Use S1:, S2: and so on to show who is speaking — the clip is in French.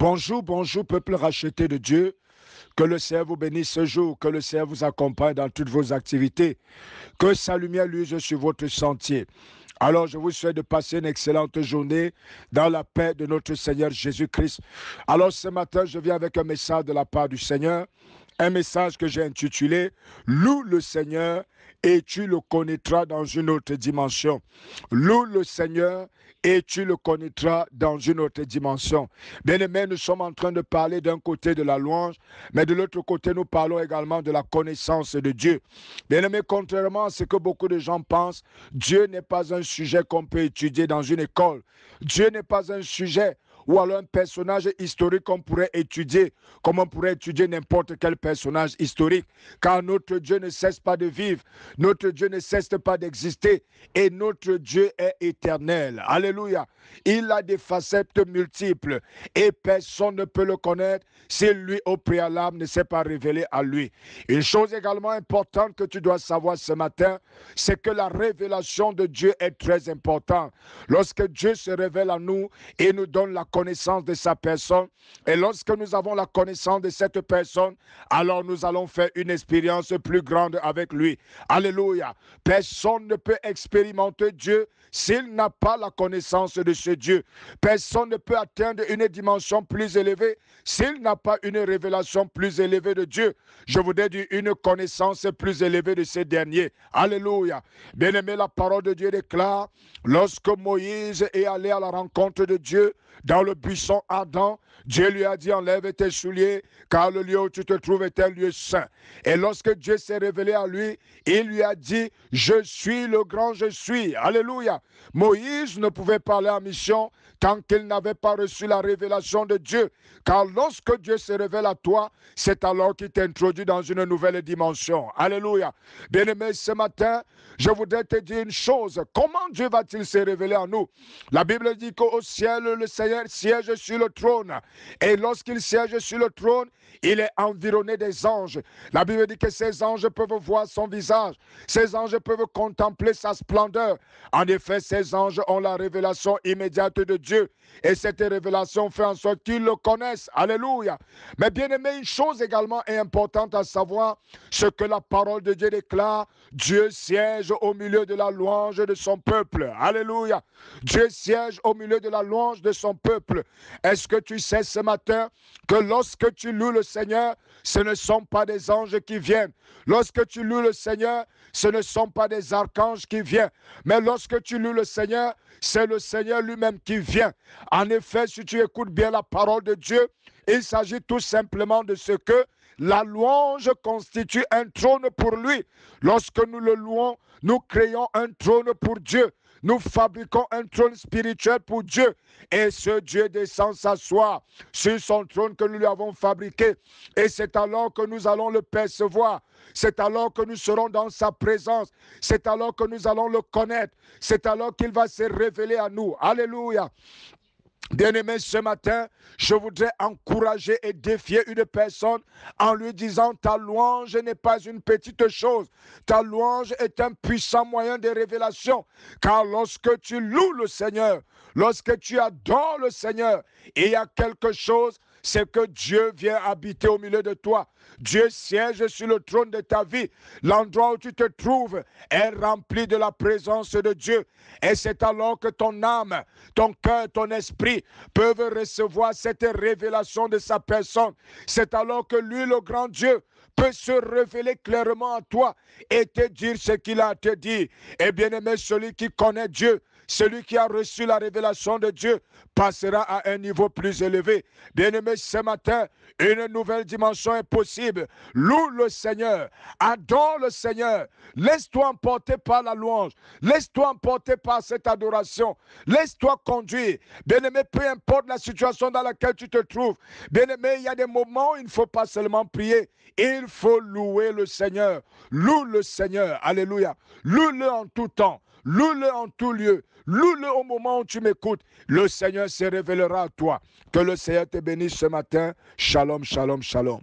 S1: Bonjour, bonjour, peuple racheté de Dieu. Que le Seigneur vous bénisse ce jour, que le Seigneur vous accompagne dans toutes vos activités, que sa lumière luise sur votre sentier. Alors, je vous souhaite de passer une excellente journée dans la paix de notre Seigneur Jésus-Christ. Alors, ce matin, je viens avec un message de la part du Seigneur, un message que j'ai intitulé « Loue le Seigneur et tu le connaîtras dans une autre dimension ». Loue le Seigneur et tu le connaîtras dans une autre dimension. Bien-aimés, nous sommes en train de parler d'un côté de la louange, mais de l'autre côté, nous parlons également de la connaissance de Dieu. Bien-aimés, contrairement à ce que beaucoup de gens pensent, Dieu n'est pas un sujet qu'on peut étudier dans une école. Dieu n'est pas un sujet ou alors un personnage historique qu'on pourrait étudier, comme on pourrait étudier n'importe quel personnage historique, car notre Dieu ne cesse pas de vivre, notre Dieu ne cesse pas d'exister, et notre Dieu est éternel. Alléluia. Il a des facettes multiples, et personne ne peut le connaître si lui au préalable ne s'est pas révélé à lui. Une chose également importante que tu dois savoir ce matin, c'est que la révélation de Dieu est très importante. Lorsque Dieu se révèle à nous et nous donne la connaissance de sa personne, et lorsque nous avons la connaissance de cette personne, alors nous allons faire une expérience plus grande avec lui. Alléluia. Personne ne peut expérimenter Dieu s'il n'a pas la connaissance de ce Dieu. Personne ne peut atteindre une dimension plus élevée s'il n'a pas une révélation plus élevée de Dieu. Je voudrais dire une connaissance plus élevée de ces derniers. Alléluia. Bien-aimé, la parole de Dieu déclare, lorsque Moïse est allé à la rencontre de Dieu dans le buisson ardent, Dieu lui a dit, enlève tes souliers, car le lieu où tu te trouves est un lieu saint. Et lorsque Dieu s'est révélé à lui, il lui a dit, je suis le grand je suis. Alléluia. Moïse ne pouvait pas aller en mission tant qu'il n'avait pas reçu la révélation de Dieu. Car lorsque Dieu se révèle à toi, c'est alors qu'il t'introduit dans une nouvelle dimension. Alléluia. Bien-aimé, ce matin, je voudrais te dire une chose. Comment Dieu va-t-il se révéler à nous? La Bible dit qu'au ciel, le Seigneur siège sur le trône. Et lorsqu'il siège sur le trône, il est environné des anges. La Bible dit que ces anges peuvent voir son visage. Ces anges peuvent contempler sa splendeur. En effet, ces anges ont la révélation immédiate de Dieu. Et cette révélation fait en sorte qu'ils le connaissent. Alléluia. Mais bien aimé, une chose également est importante à savoir, ce que la parole de Dieu déclare, Dieu siège au milieu de la louange de son peuple. Alléluia. Dieu siège au milieu de la louange de son peuple. Est-ce que tu sais ce matin que lorsque tu loues le Seigneur, ce ne sont pas des anges qui viennent. Lorsque tu loues le Seigneur, ce ne sont pas des archanges qui viennent. Mais lorsque tu loues le Seigneur, c'est le Seigneur lui-même qui vient. En effet, si tu écoutes bien la parole de Dieu, il s'agit tout simplement de ce que la louange constitue un trône pour lui. Lorsque nous le louons, nous créons un trône pour Dieu. Nous fabriquons un trône spirituel pour Dieu. Et ce Dieu descend s'asseoir sur son trône que nous lui avons fabriqué. Et c'est alors que nous allons le percevoir. C'est alors que nous serons dans sa présence. C'est alors que nous allons le connaître. C'est alors qu'il va se révéler à nous. Alléluia. Bien-aimé, ce matin, je voudrais encourager et défier une personne en lui disant, ta louange n'est pas une petite chose. Ta louange est un puissant moyen de révélation. Car lorsque tu loues le Seigneur, lorsque tu adores le Seigneur, il y a quelque chose, c'est que Dieu vient habiter au milieu de toi. Dieu siège sur le trône de ta vie. L'endroit où tu te trouves est rempli de la présence de Dieu. Et c'est alors que ton âme, ton cœur, ton esprit peuvent recevoir cette révélation de sa personne. C'est alors que lui, le grand Dieu, peut se révéler clairement à toi et te dire ce qu'il a à te dire. Et bien aimé, celui qui connaît Dieu, celui qui a reçu la révélation de Dieu passera à un niveau plus élevé. Bien-aimé, ce matin, une nouvelle dimension est possible. Loue le Seigneur, adore le Seigneur, laisse-toi emporter par la louange, laisse-toi emporter par cette adoration, laisse-toi conduire. Bien-aimé, peu importe la situation dans laquelle tu te trouves, bien-aimé, il y a des moments où il ne faut pas seulement prier, il faut louer le Seigneur. Loue le Seigneur, alléluia. Loue-le en tout temps. Loue-le en tout lieu. Loue-le au moment où tu m'écoutes. Le Seigneur se révélera à toi. Que le Seigneur te bénisse ce matin. Shalom, shalom, shalom.